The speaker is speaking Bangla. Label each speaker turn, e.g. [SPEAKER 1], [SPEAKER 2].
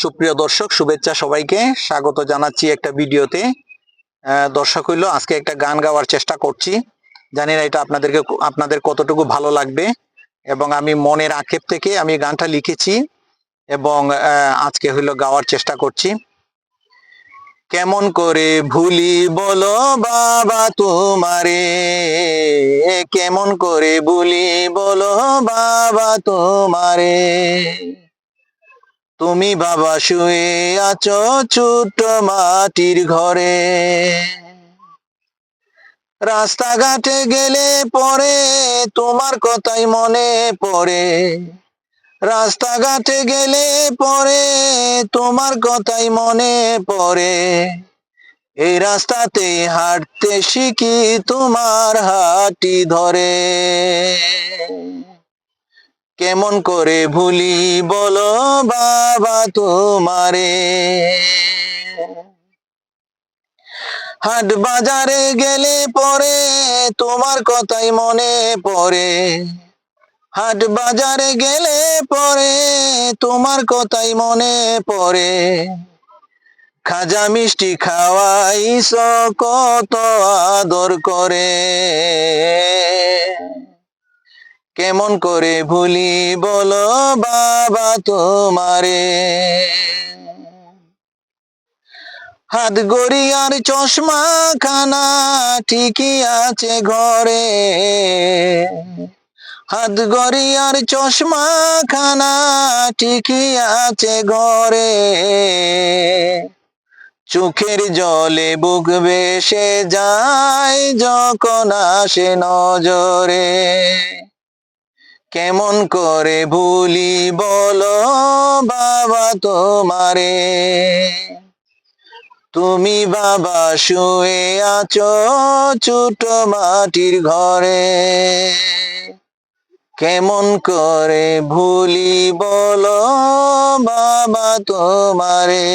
[SPEAKER 1] সুপ্রিয় দর্শক, শুভেচ্ছা সবাইকে। স্বাগত জানাচ্ছি একটা ভিডিওতে। দর্শক হইলো, আজকে একটা গান গাওয়ার চেষ্টা করছি। জানি না এটা আপনাদের কতটুকু ভালো লাগবে, এবং আমি মনের আক্ষেপ থেকে আমি গানটা লিখেছি এবং আজকে হইলো গাওয়ার চেষ্টা করছি। কেমন করে ভুলি বলো বাবা তোমারে, কেমন করে ভুলি বলো বাবা তোমারে। তুমি বাবা শুয়ে আছো ছোট্ট মাটির ঘরে, রাস্তাঘাটে গেলে পরে তোমার কথাই মনে পড়ে, রাস্তাঘাটে গেলে পরে তোমার কথাই মনে পড়ে। এই রাস্তাতে হাঁটতে শিখি তোমার হাঁটি ধরে। কেমন করে ভুলি বলো বাবা তোমারে। হাট বাজারে গেলে পরে তোমার কথাই মনে পড়ে, হাট বাজারে গেলে পরে তোমার কথাই মনে পড়ে। খাজা মিষ্টি খাওয়াইছ কত আদর করে, কেমন করে ভুলি বলো বাবা তোমারে। হাত গড়ি আর চশমা খানা ঠিকই আছে ঘরে, হাত গড়ি আর চশমা খানা ঠিকই আছে ঘরে। চোখের জলে বুক ভেসে যায় যখন আসে নজরে। কেমন করে ভুলি বলো বাবা তোমারে। তুমি বাবা শুয়ে আছো ছোট মাটির ঘরে, কেমন করে ভুলি বলো বাবা তোমারে।